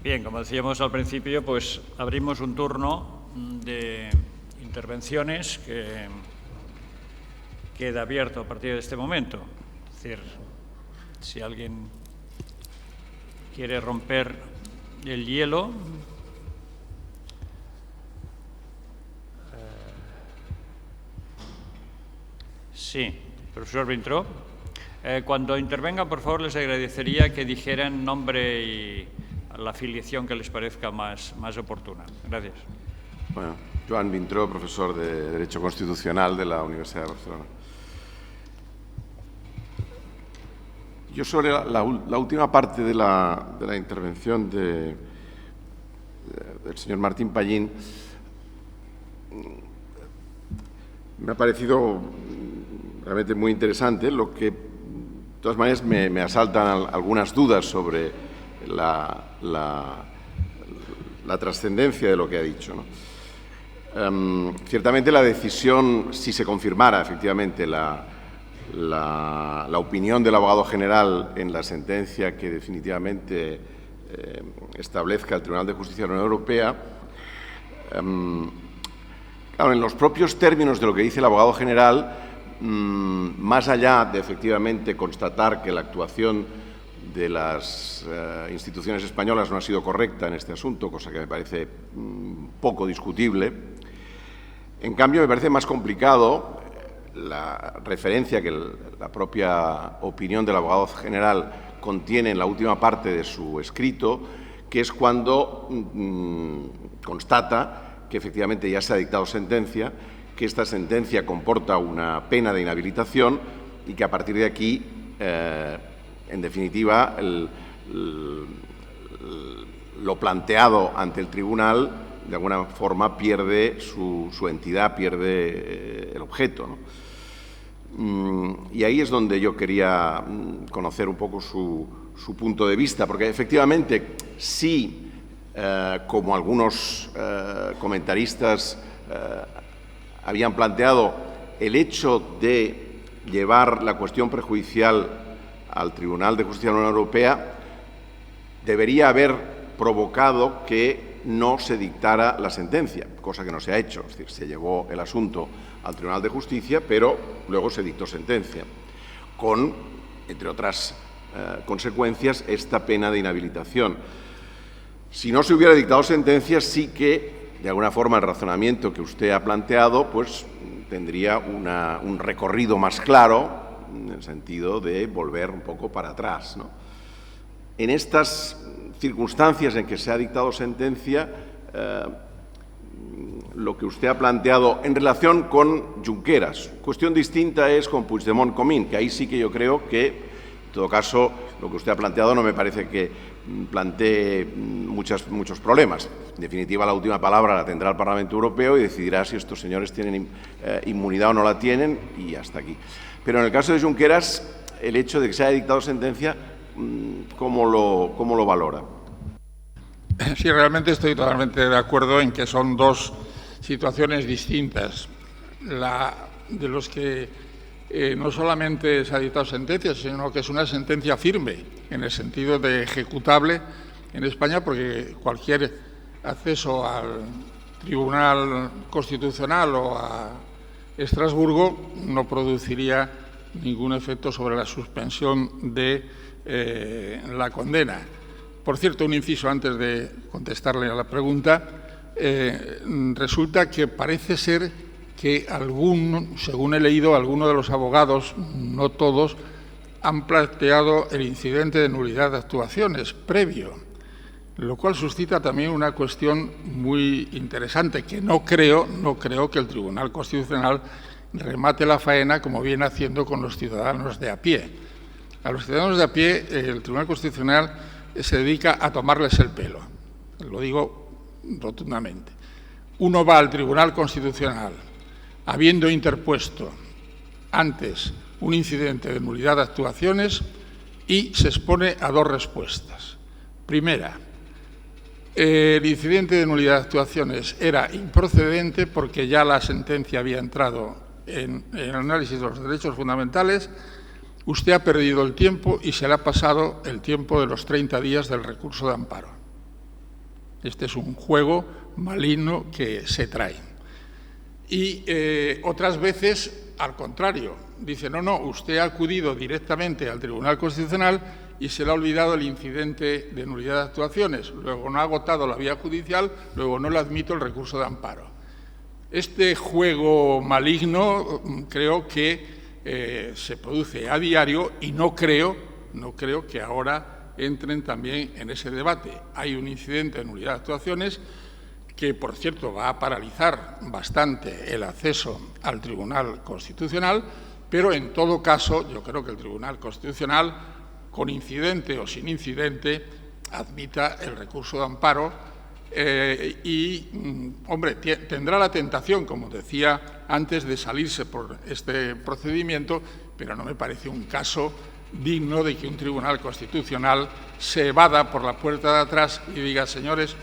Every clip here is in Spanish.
Bien, como decíamos al principio, pues abrimos un turno de intervenciones que queda abierto a partir de este momento. Es decir, si alguien quiere romper el hielo, sí, profesor Vintró. Cuando intervengan, por favor, les agradecería que dijeran nombre y la afiliación que les parezca más oportuna. Gracias. Bueno, Joan Vintró, profesor de Derecho Constitucional de la Universidad de Barcelona. Yo sobre la última parte de la intervención del señor Martín Pallín, me ha parecido realmente muy interesante, lo que de todas maneras me asaltan algunas dudas sobre la trascendencia de lo que ha dicho, ¿no? Ciertamente la decisión, si se confirmara efectivamente la opinión del abogado general en la sentencia que definitivamente establezca el Tribunal de Justicia de la Unión Europea, claro, en los propios términos de lo que dice el abogado general, más allá de efectivamente constatar que la actuación de las instituciones españolas no ha sido correcta en este asunto, cosa que me parece poco discutible, en cambio me parece más complicado la referencia que la propia opinión del abogado general contiene en la última parte de su escrito, que es cuando constata que efectivamente ya se ha dictado sentencia, que esta sentencia comporta una pena de inhabilitación y que a partir de aquí, en definitiva, lo planteado ante el tribunal de alguna forma pierde su entidad, pierde el objeto, ¿no? Y ahí es donde yo quería conocer un poco su punto de vista, porque efectivamente sí, como algunos comentaristas habían planteado, el hecho de llevar la cuestión prejudicial al Tribunal de Justicia de la Unión Europea debería haber provocado que no se dictara la sentencia, cosa que no se ha hecho. Es decir, se llevó el asunto al Tribunal de Justicia, pero luego se dictó sentencia, con, entre otras consecuencias, esta pena de inhabilitación. Si no se hubiera dictado sentencia, sí que, de alguna forma, el razonamiento que usted ha planteado, pues tendría un recorrido más claro, en el sentido de volver un poco para atrás, ¿no? En estas circunstancias en que se ha dictado sentencia, lo que usted ha planteado en relación con Junqueras. Cuestión distinta es con Puigdemont-Comín, que ahí sí que yo creo que, en todo caso, lo que usted ha planteado no me parece que plantee muchos problemas. En definitiva, la última palabra la tendrá el Parlamento Europeo y decidirá si estos señores tienen inmunidad o no la tienen, y hasta aquí. Pero en el caso de Junqueras, el hecho de que se haya dictado sentencia, ¿cómo lo valora? Sí, realmente estoy totalmente de acuerdo en que son dos situaciones distintas. La de los que no solamente se ha dictado sentencia, sino que es una sentencia firme, en el sentido de ejecutable en España, porque cualquier acceso al Tribunal Constitucional o a Estrasburgo no produciría ningún efecto sobre la suspensión de la condena. Por cierto, un inciso antes de contestarle a la pregunta. Resulta que parece ser que según he leído, algunos de los abogados, no todos, han planteado el incidente de nulidad de actuaciones previo, lo cual suscita también una cuestión muy interesante, que no creo que el Tribunal Constitucional remate la faena como viene haciendo con los ciudadanos de a pie. A los ciudadanos de a pie, el Tribunal Constitucional se dedica a tomarles el pelo. Lo digo rotundamente. Uno va al Tribunal Constitucional habiendo interpuesto antes un incidente de nulidad de actuaciones y se expone a dos respuestas. Primera, el incidente de nulidad de actuaciones era improcedente porque ya la sentencia había entrado en el análisis de los derechos fundamentales. Usted ha perdido el tiempo y se le ha pasado el tiempo de los 30 días del recurso de amparo. Este es un juego maligno que se trae. Y otras veces, al contrario, dice, no, usted ha acudido directamente al Tribunal Constitucional y se le ha olvidado el incidente de nulidad de actuaciones. Luego no ha agotado la vía judicial, luego no le admito el recurso de amparo. Este juego maligno creo que se produce a diario y no creo que ahora entren también en ese debate. Hay un incidente de nulidad de actuaciones que, por cierto, va a paralizar bastante el acceso al Tribunal Constitucional, pero en todo caso yo creo que el Tribunal Constitucional, con incidente o sin incidente, admita el recurso de amparo hombre, tendrá la tentación, como decía antes, de salirse por este procedimiento, pero no me parece un caso digno de que un Tribunal Constitucional se evada por la puerta de atrás y diga, señores,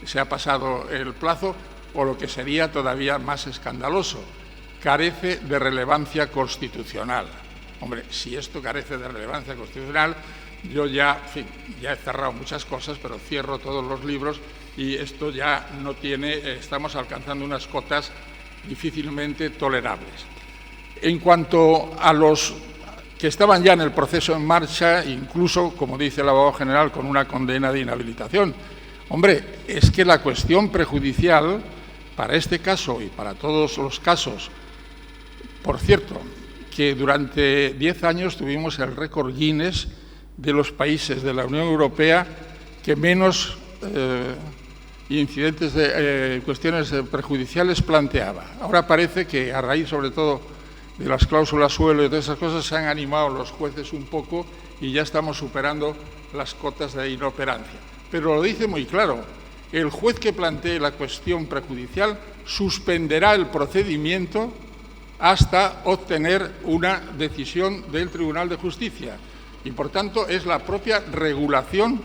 se ha pasado el plazo, o lo que sería todavía más escandaloso, carece de relevancia constitucional. Hombre, si esto carece de relevancia constitucional, yo ya, en fin, ya he cerrado muchas cosas, pero cierro todos los libros y esto ya no tiene, estamos alcanzando unas cotas difícilmente tolerables. En cuanto a los que estaban ya en el proceso en marcha, incluso, como dice el abogado general, con una condena de inhabilitación. Hombre, es que la cuestión prejudicial, para este caso y para todos los casos, por cierto, que durante 10 años tuvimos el récord Guinness de los países de la Unión Europea que menos incidentes de cuestiones prejudiciales planteaba. Ahora parece que, a raíz sobre todo de las cláusulas suelo y todas esas cosas, se han animado los jueces un poco y ya estamos superando las cotas de inoperancia. Pero lo dice muy claro, el juez que plantee la cuestión prejudicial suspenderá el procedimiento hasta obtener una decisión del Tribunal de Justicia. Y, por tanto, es la propia regulación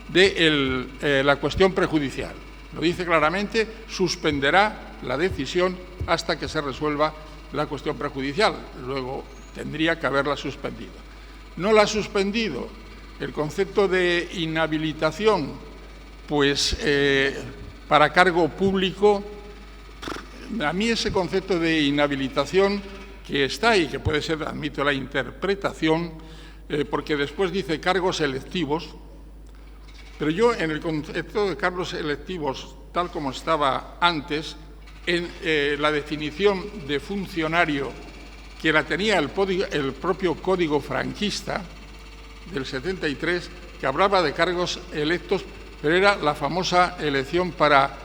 de la cuestión prejudicial. Lo dice claramente, suspenderá la decisión hasta que se resuelva la cuestión prejudicial. Luego tendría que haberla suspendido. No la ha suspendido. El concepto de inhabilitación, pues, para cargo público, a mí ese concepto de inhabilitación que está ahí, que puede ser, admito la interpretación, porque después dice cargos electivos, pero yo en el concepto de cargos electivos, tal como estaba antes, en la definición de funcionario que la tenía el propio Código franquista del 73, que hablaba de cargos electos, pero era la famosa elección para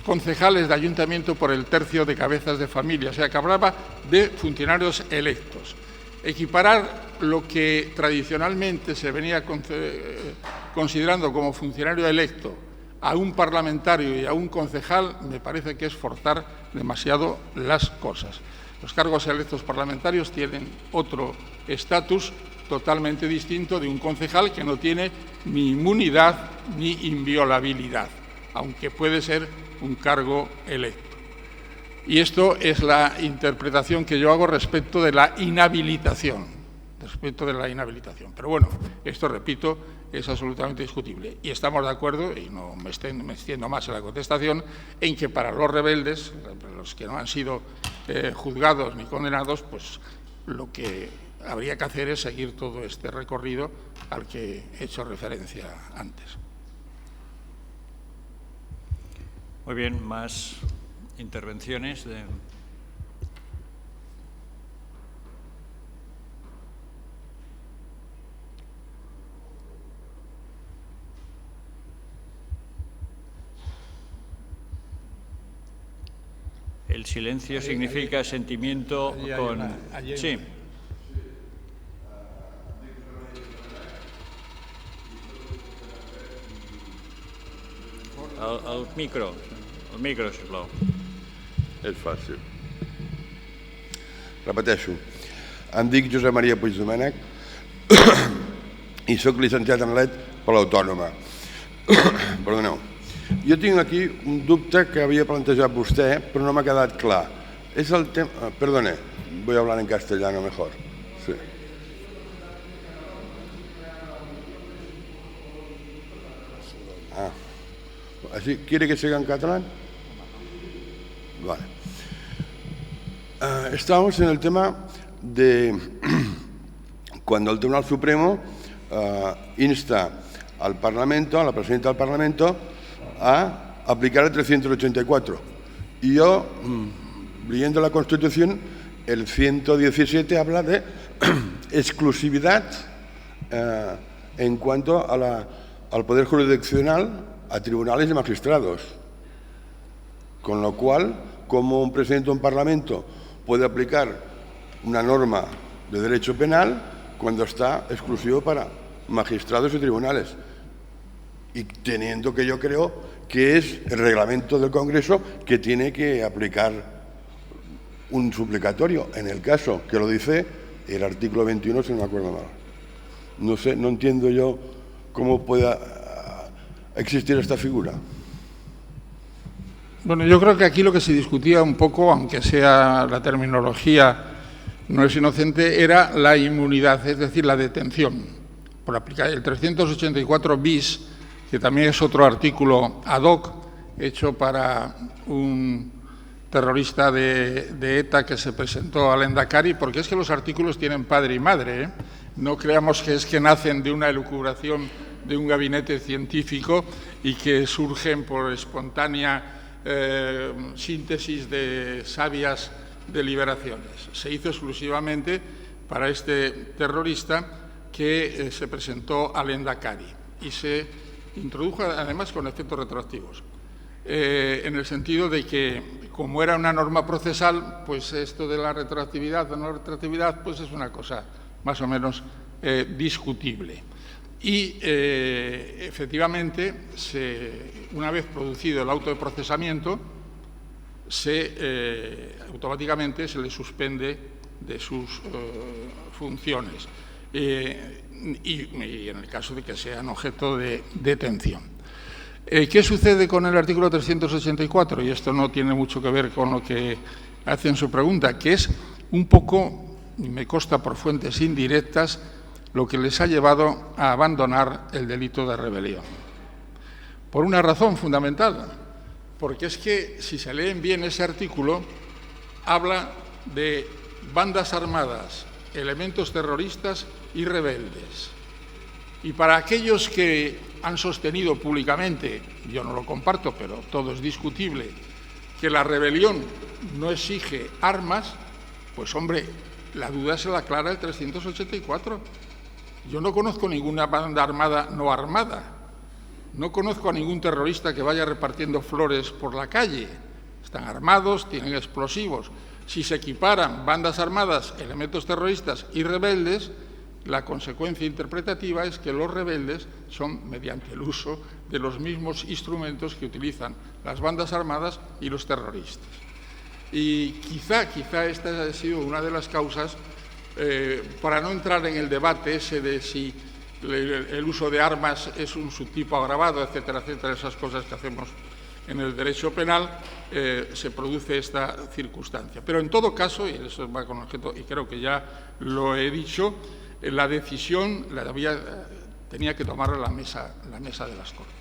concejales de ayuntamiento por el tercio de cabezas de familia, o sea, que hablaba de funcionarios electos. Equiparar lo que tradicionalmente se venía considerando como funcionario electo a un parlamentario y a un concejal me parece que es forzar demasiado las cosas. Los cargos electos parlamentarios tienen otro estatus totalmente distinto de un concejal que no tiene ni inmunidad ni inviolabilidad, aunque puede ser un cargo electo. Y esto es la interpretación que yo hago respecto de la inhabilitación. Pero bueno, esto, repito, es absolutamente discutible. Y estamos de acuerdo, y no me extiendo más en la contestación, en que para los rebeldes, los que no han sido juzgados ni condenados, pues lo que habría que hacer es seguir todo este recorrido al que he hecho referencia antes. Muy bien, más intervenciones de... El silencio significa sentimiento con... Sí. El micro, sisplau. És fàcil. Repeteixo. Em dic Josep Maria Puigdomènech i sóc llicenciat en Dret per l'Autònoma. Perdoneu. Jo tinc aquí un dubte que havia plantejat vostè, però no m'ha quedat clar. És el tema... Perdone, voy a hablar en castellano mejor. Sí. ¿Así? ¿Quiere que siga en catalán? Vale. Estamos en el tema de cuando el Tribunal Supremo insta al Parlamento, a la presidenta del Parlamento, a aplicar el 384. Y yo, leyendo la Constitución, el 117 habla de exclusividad en cuanto al poder jurisdiccional, a tribunales y magistrados. Con lo cual, como un presidente de un Parlamento puede aplicar una norma de derecho penal cuando está exclusivo para magistrados y tribunales. Y teniendo que yo creo que es el reglamento del Congreso que tiene que aplicar un suplicatorio, en el caso que lo dice el artículo 21, si no me acuerdo mal. No sé, no entiendo yo cómo pueda existir esta figura. Bueno, yo creo que aquí lo que se discutía un poco, aunque sea la terminología no es inocente, era la inmunidad, es decir, la detención. Por aplicar el 384 bis, que también es otro artículo ad hoc hecho para un terrorista de ETA que se presentó al Endacari, porque es que los artículos tienen padre y madre, ¿eh? No creamos que es que nacen de una elucubración de un gabinete científico y que surgen por espontánea síntesis de sabias deliberaciones. Se hizo exclusivamente para este terrorista que se presentó al Endacari y se introdujo además con efectos retroactivos, en el sentido de que, como era una norma procesal, pues esto de la retroactividad o no retroactividad, pues es una cosa más o menos discutible. Y efectivamente, una vez producido el auto de procesamiento, automáticamente se le suspende de sus funciones y en el caso de que sean objeto de detención. ¿Qué sucede con el artículo 384? Y esto no tiene mucho que ver con lo que hace en su pregunta, que es un poco, y me consta por fuentes indirectas, lo que les ha llevado a abandonar el delito de rebelión. Por una razón fundamental, porque es que si se leen bien ese artículo, habla de bandas armadas, elementos terroristas y rebeldes. Y para aquellos que han sostenido públicamente, yo no lo comparto, pero todo es discutible, que la rebelión no exige armas, pues hombre, la duda se la aclara el 384. Yo no conozco ninguna banda armada no armada. No conozco a ningún terrorista que vaya repartiendo flores por la calle. Están armados, tienen explosivos. Si se equiparan bandas armadas, elementos terroristas y rebeldes, la consecuencia interpretativa es que los rebeldes son mediante el uso de los mismos instrumentos que utilizan las bandas armadas y los terroristas. Y quizá esta ha sido una de las causas, para no entrar en el debate ese de si el uso de armas es un subtipo agravado, etcétera, etcétera, esas cosas que hacemos en el derecho penal, se produce esta circunstancia. Pero en todo caso, y eso va con objeto, y creo que ya lo he dicho, la decisión tenía que tomar la mesa de las Cortes,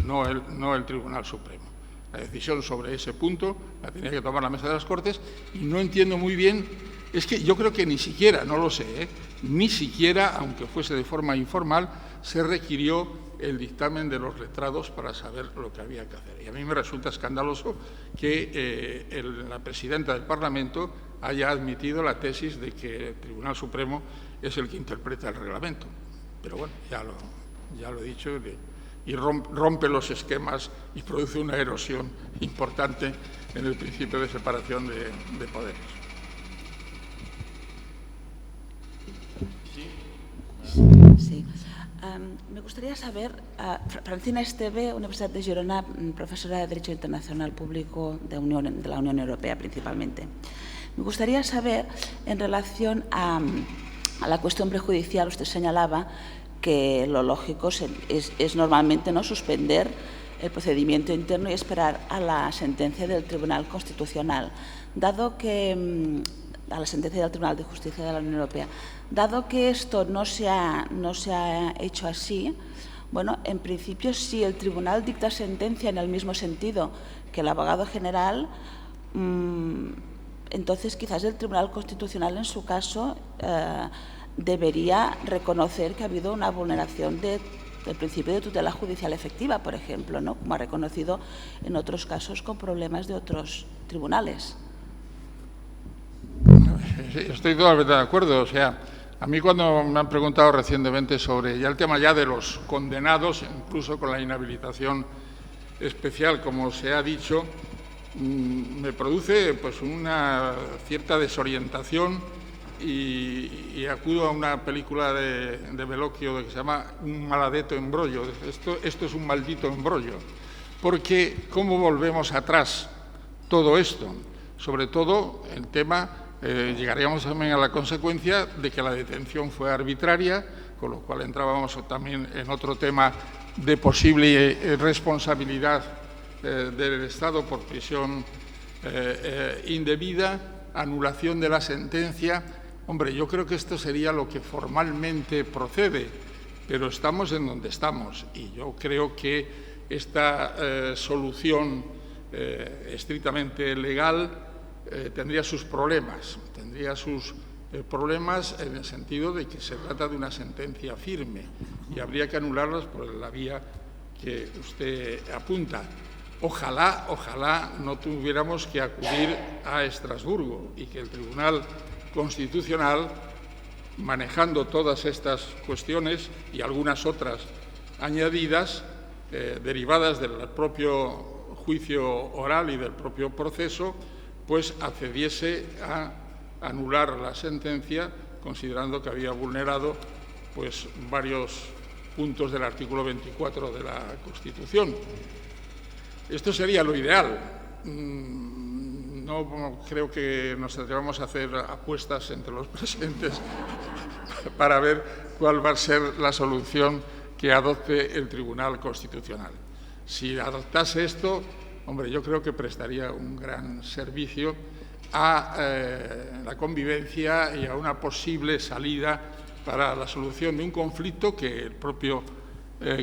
no el Tribunal Supremo. La decisión sobre ese punto la tenía que tomar la mesa de las Cortes y no entiendo muy bien, es que yo creo que ni siquiera, no lo sé, ni siquiera, aunque fuese de forma informal, se requirió el dictamen de los letrados para saber lo que había que hacer. Y a mí me resulta escandaloso que la presidenta del Parlamento haya admitido la tesis de que el Tribunal Supremo es el que interpreta el reglamento. Pero bueno, ya lo he dicho, y rompe los esquemas y produce una erosión importante en el principio de separación de poderes. Sí. Me gustaría saber, Francina Esteve, Universidad de Girona, profesora de Derecho Internacional Público de la Unión Europea principalmente. Me gustaría saber, en relación a la cuestión prejudicial, usted señalaba que lo lógico es normalmente no suspender el procedimiento interno y esperar a la sentencia del Tribunal Constitucional. Dado que a la sentencia del Tribunal de Justicia de la Unión Europea. Dado que esto no se ha hecho así, Bueno, en principio, si el tribunal dicta sentencia en el mismo sentido que el abogado general, entonces quizás el Tribunal Constitucional, en su caso, debería reconocer que ha habido una vulneración del principio de tutela judicial efectiva, por ejemplo, ¿no?, como ha reconocido en otros casos con problemas de otros tribunales. Estoy totalmente de acuerdo. O sea, a mí cuando me han preguntado recientemente sobre ya el tema ya de los condenados, incluso con la inhabilitación especial, como se ha dicho, me produce pues una cierta desorientación y acudo a una película de Bellocchio que se llama Un maledetto embrollo. Esto es un maldito embrollo, porque ¿cómo volvemos atrás todo esto? Sobre todo el tema, llegaríamos también a la consecuencia de que la detención fue arbitraria, con lo cual entrábamos también en otro tema de posible responsabilidad del Estado por prisión indebida, anulación de la sentencia. Hombre, yo creo que esto sería lo que formalmente procede, pero estamos en donde estamos y yo creo que esta solución estrictamente legal tendría sus problemas. En el sentido de que se trata de una sentencia firme y habría que anularlas por la vía que usted apunta. Ojalá no tuviéramos que acudir a Estrasburgo y que el Tribunal Constitucional, manejando todas estas cuestiones y algunas otras añadidas, derivadas del propio juicio oral y del propio proceso, pues accediese a anular la sentencia, considerando que había vulnerado pues varios puntos del artículo 24 de la Constitución. Esto sería lo ideal. No creo que nos atrevamos a hacer apuestas entre los presentes para ver cuál va a ser la solución que adopte el Tribunal Constitucional. Si adoptase esto, hombre, yo creo que prestaría un gran servicio a la convivencia y a una posible salida para la solución de un conflicto que el propio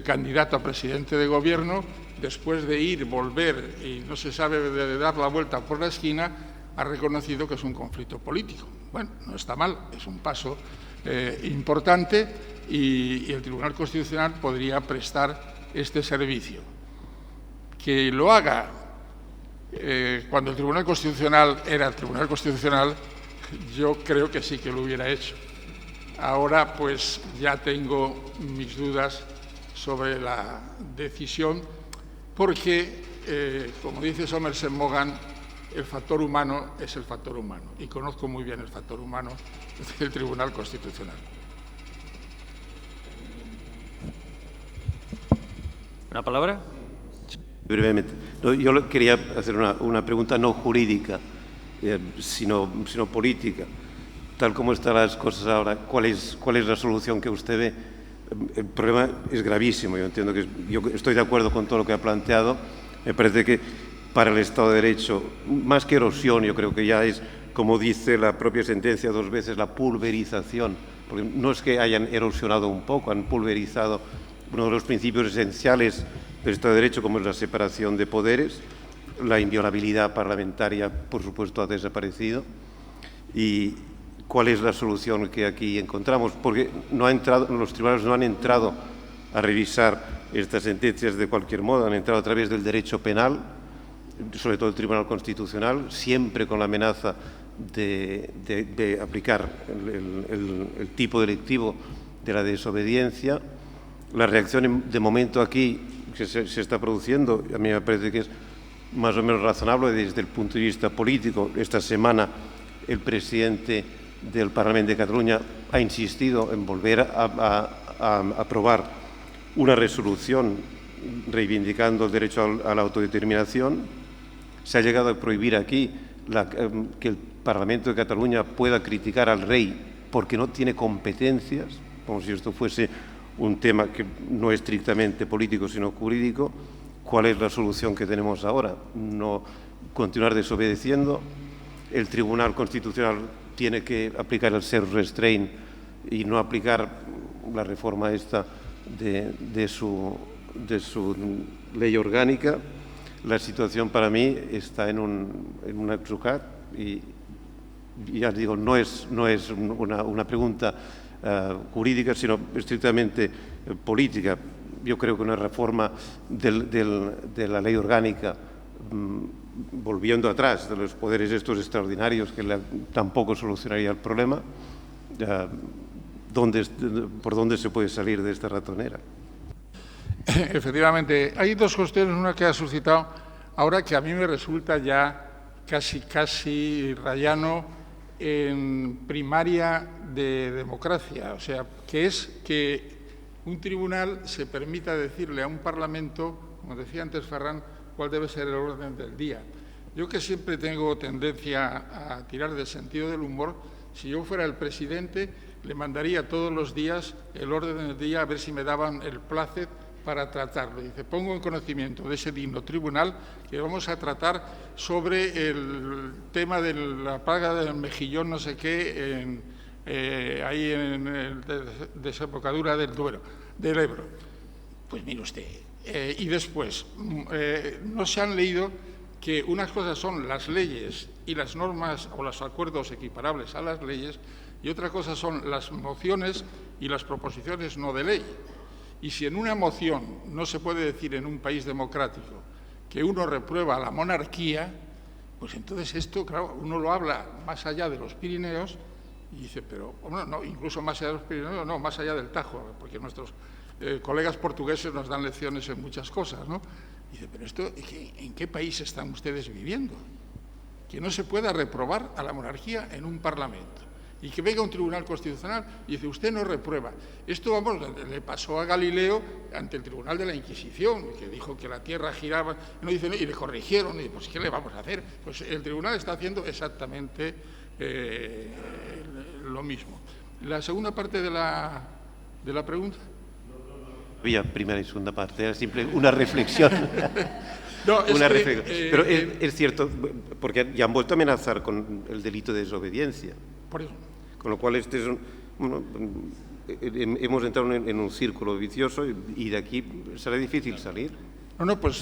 candidato a presidente de Gobierno, después de volver y no se sabe de dar la vuelta por la esquina, ha reconocido que es un conflicto político. Bueno, no está mal, es un paso importante y el Tribunal Constitucional podría prestar este servicio. Que lo haga cuando el Tribunal Constitucional era el Tribunal Constitucional, yo creo que sí que lo hubiera hecho. Ahora, pues, ya tengo mis dudas sobre la decisión, porque, como dice Somerset Maugham, el factor humano es el factor humano, y conozco muy bien el factor humano del Tribunal Constitucional. ¿Una palabra? Brevemente. No, yo quería hacer una pregunta no jurídica, sino política. Tal como están las cosas ahora, ¿cuál es la solución que usted ve? El problema es gravísimo. Yo entiendo que yo estoy de acuerdo con todo lo que ha planteado. Me parece que para el Estado de Derecho, más que erosión, yo creo que ya es, como dice la propia sentencia 2 veces, la pulverización. Porque no es que hayan erosionado un poco, han pulverizado uno de los principios esenciales del Estado de Derecho, como es la separación de poderes. La inviolabilidad parlamentaria, por supuesto, ha desaparecido. ¿Y cuál es la solución que aquí encontramos? Porque los tribunales no han entrado a revisar estas sentencias de cualquier modo, han entrado a través del derecho penal, sobre todo el Tribunal Constitucional, siempre con la amenaza de aplicar el tipo delictivo de la desobediencia. La reacción de momento aquí que se está produciendo, a mí me parece que es más o menos razonable desde el punto de vista político. Esta semana el presidente del Parlamento de Cataluña ha insistido en volver a aprobar una resolución reivindicando el derecho a la autodeterminación. Se ha llegado a prohibir aquí que el Parlamento de Cataluña pueda criticar al rey porque no tiene competencias, como si esto fuese un tema que no es estrictamente político sino jurídico. ¿Cuál es la solución que tenemos ahora? No continuar desobedeciendo. El Tribunal Constitucional tiene que aplicar el self-restraint y no aplicar la reforma esta de su ley orgánica, la situación para mí está en un atzucac y ya digo, no es una pregunta jurídica, sino estrictamente política. Yo creo que una reforma de la ley orgánica, volviendo atrás de los poderes estos extraordinarios, que tampoco solucionaría el problema, ¿por dónde se puede salir de esta ratonera? Efectivamente, hay dos cuestiones, una que ha suscitado ahora que a mí me resulta ya casi rayano en primaria de democracia, o sea, que es que un tribunal se permita decirle a un Parlamento, como decía antes Ferran, cuál debe ser el orden del día. Yo, que siempre tengo tendencia a tirar del sentido del humor, si yo fuera el presidente, le mandaría todos los días el orden del día a ver si me daban el plácet para tratarlo. Dice, pongo en conocimiento de ese digno tribunal que vamos a tratar sobre el tema de la paga del mejillón no sé qué ahí en la desembocadura del Ebro. Pues mire usted, y después, no se han leído que unas cosas son las leyes y las normas o los acuerdos equiparables a las leyes y otra cosa son las mociones y las proposiciones no de ley. Y si en una moción no se puede decir en un país democrático que uno reprueba la monarquía, pues entonces esto, claro, uno lo habla más allá de los Pirineos y dice, pero, bueno, no, incluso más allá de los Pirineos, no, más allá del Tajo, porque nuestros colegas portugueses nos dan lecciones en muchas cosas, ¿no? Y dice, pero esto, ¿en qué país están ustedes viviendo? Que no se pueda reprobar a la monarquía en un parlamento. Y que venga un tribunal constitucional y dice, usted no reprueba. Esto, vamos, le pasó a Galileo ante el Tribunal de la Inquisición, que dijo que la Tierra giraba, y le corrigieron, y pues, ¿qué le vamos a hacer? Pues el tribunal está haciendo exactamente lo mismo. La segunda parte de la pregunta. Había primera y segunda parte, era simple una reflexión. No, reflexión. Pero es cierto, porque ya han vuelto a amenazar con el delito de desobediencia. Por eso. Con lo cual hemos entrado en un círculo vicioso y de aquí será difícil salir. No, pues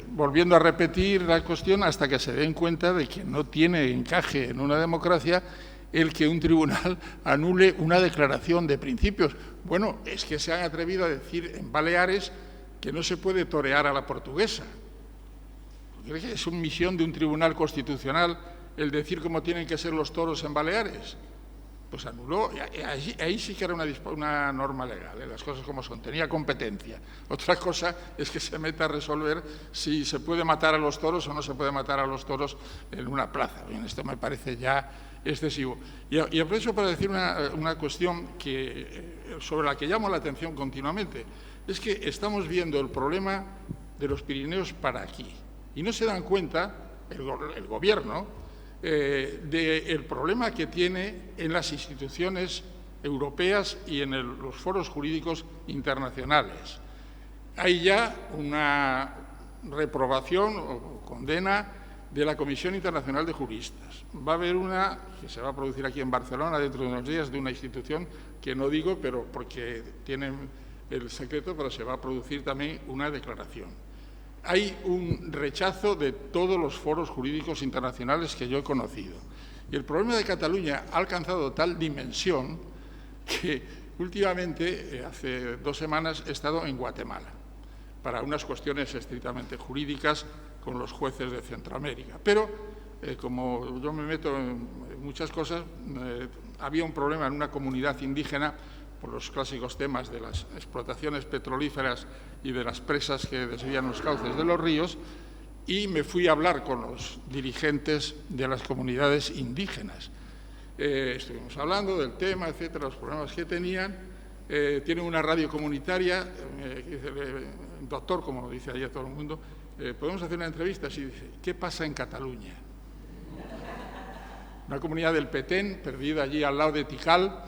volviendo a repetir la cuestión hasta que se den cuenta de que no tiene encaje en una democracia el que un tribunal anule una declaración de principios. Bueno, es que se han atrevido a decir en Baleares que no se puede torear a la portuguesa. ¿Cree que es una misión de un tribunal constitucional el decir cómo tienen que ser los toros en Baleares? Pues anuló, ahí sí que era una norma legal, las cosas como son, tenía competencia. Otra cosa es que se meta a resolver si se puede matar a los toros o no se puede matar a los toros en una plaza. Bien, esto me parece ya excesivo. Y aprovecho para decir una cuestión sobre la que llamo la atención continuamente. Es que estamos viendo el problema de los Pirineos para aquí y no se dan cuenta, el Gobierno, del problema que tiene en las instituciones europeas y en los foros jurídicos internacionales. Hay ya una reprobación o condena de la Comisión Internacional de Juristas. Va a haber una que se va a producir aquí en Barcelona dentro de unos días de una institución que no digo, pero porque tienen el secreto, pero se va a producir también una declaración. Hay un rechazo de todos los foros jurídicos internacionales que yo he conocido. Y el problema de Cataluña ha alcanzado tal dimensión que últimamente, hace 2 semanas, he estado en Guatemala para unas cuestiones estrictamente jurídicas con los jueces de Centroamérica. Pero, como yo me meto en muchas cosas, había un problema en una comunidad indígena por los clásicos temas de las explotaciones petrolíferas y de las presas que desvían los cauces de los ríos, y me fui a hablar con los dirigentes de las comunidades indígenas. Estuvimos hablando del tema, etcétera, los problemas que tenían. Tienen una radio comunitaria, doctor, como dice ayer todo el mundo, podemos hacer una entrevista. Y dice, ¿qué pasa en Cataluña? Una comunidad del Petén, perdida allí al lado de Tikal.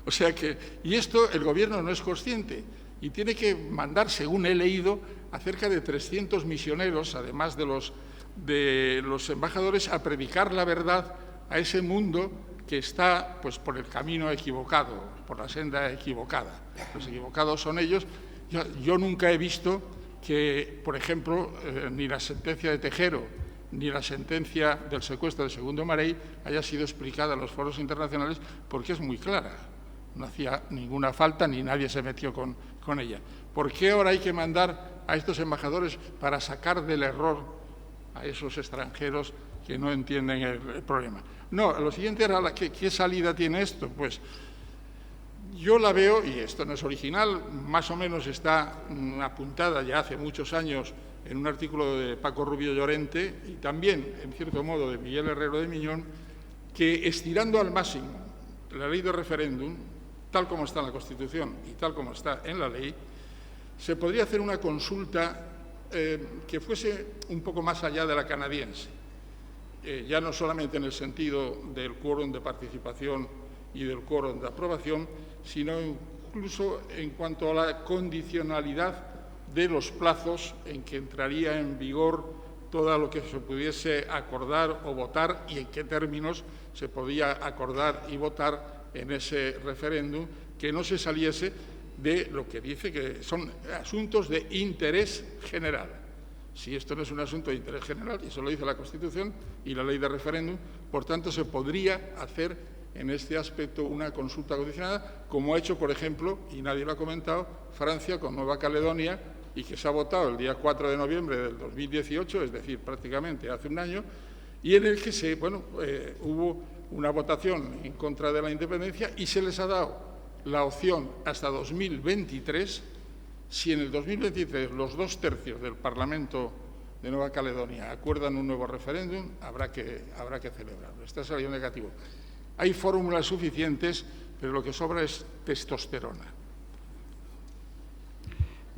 O sea que, y esto el Gobierno no es consciente y tiene que mandar, según he leído, a cerca de 300 misioneros, además de los embajadores, a predicar la verdad a ese mundo que está pues, por el camino equivocado, por la senda equivocada. Los equivocados son ellos. Yo nunca he visto que, por ejemplo, ni la sentencia de Tejero ni la sentencia del secuestro de Segundo Marey haya sido explicada en los foros internacionales, porque es muy clara. No hacía ninguna falta ni nadie se metió con ella. ¿Por qué ahora hay que mandar a estos embajadores para sacar del error a esos extranjeros que no entienden el problema? No, lo siguiente era, ¿qué salida tiene esto? Pues yo la veo, y esto no es original, más o menos está apuntada ya hace muchos años en un artículo de Paco Rubio Llorente y también, en cierto modo, de Miguel Herrero de Miñón, que estirando al máximo la ley de referéndum, tal como está en la Constitución y tal como está en la ley, se podría hacer una consulta que fuese un poco más allá de la canadiense, ya no solamente en el sentido del quórum de participación y del quórum de aprobación, sino incluso en cuanto a la condicionalidad de los plazos en que entraría en vigor todo lo que se pudiese acordar o votar y en qué términos se podía acordar y votar en ese referéndum, que no se saliese de lo que dice que son asuntos de interés general. Si esto no es un asunto de interés general, y eso lo dice la Constitución y la ley de referéndum, por tanto se podría hacer en este aspecto una consulta condicionada, como ha hecho, por ejemplo, y nadie lo ha comentado, Francia con Nueva Caledonia, y que se ha votado el día 4 de noviembre del 2018, es decir, prácticamente hace un año, y en el que hubo una votación en contra de la independencia y se les ha dado la opción hasta 2023. Si en el 2023 los 2/3 del Parlamento de Nueva Caledonia acuerdan un nuevo referéndum, habrá que celebrarlo. Está saliendo negativo. Hay fórmulas suficientes, pero lo que sobra es testosterona.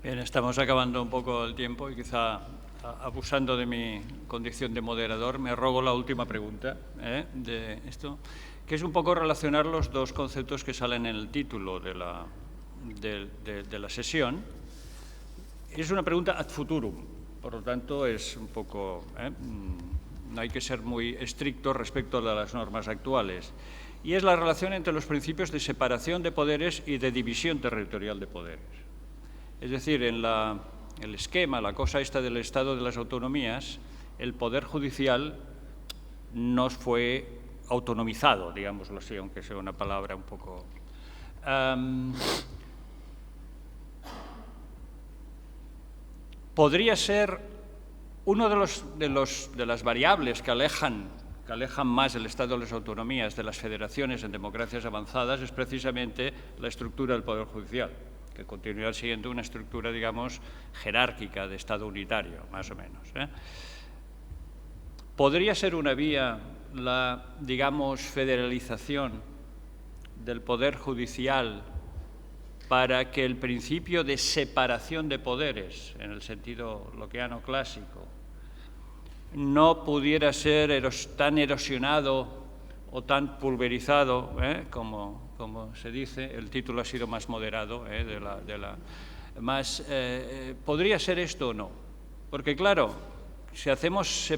Bien, estamos acabando un poco el tiempo y quizá abusando de mi condición de moderador, me rogo la última pregunta de esto, que es un poco relacionar los dos conceptos que salen en el título de la sesión. Es una pregunta ad futurum, por lo tanto es un poco, no hay que ser muy estricto respecto a las normas actuales, y es la relación entre los principios de separación de poderes y de división territorial de poderes. Es decir, en el esquema, la cosa esta del Estado de las autonomías, el Poder Judicial nos fue autonomizado, digámoslo así, aunque sea una palabra un poco... podría ser uno de las variables que alejan más el Estado de las autonomías de las federaciones en democracias avanzadas, es precisamente la estructura del Poder Judicial, que continuará siendo una estructura, digamos, jerárquica de Estado unitario, más o menos. ¿Podría ser una vía la, digamos, federalización del Poder Judicial para que el principio de separación de poderes, en el sentido lockeano clásico, no pudiera ser tan erosionado o tan pulverizado, como se dice? El título ha sido más moderado, ¿podría ser esto o no? Porque, claro, si hacemos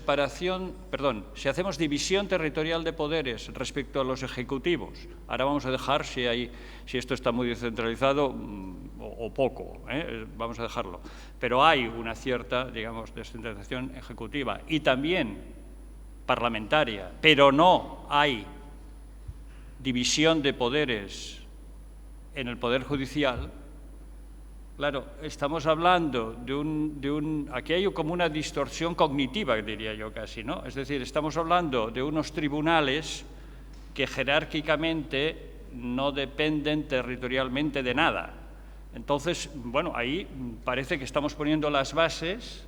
división territorial de poderes respecto a los ejecutivos, ahora vamos a dejar si esto está muy descentralizado o poco, vamos a dejarlo, pero hay una cierta, digamos, descentralización ejecutiva y también parlamentaria, pero no hay división de poderes en el Poder Judicial. Claro, estamos hablando aquí hay como una distorsión cognitiva, diría yo casi, ¿no? Es decir, estamos hablando de unos tribunales que jerárquicamente no dependen territorialmente de nada. Entonces, bueno, ahí parece que estamos poniendo las bases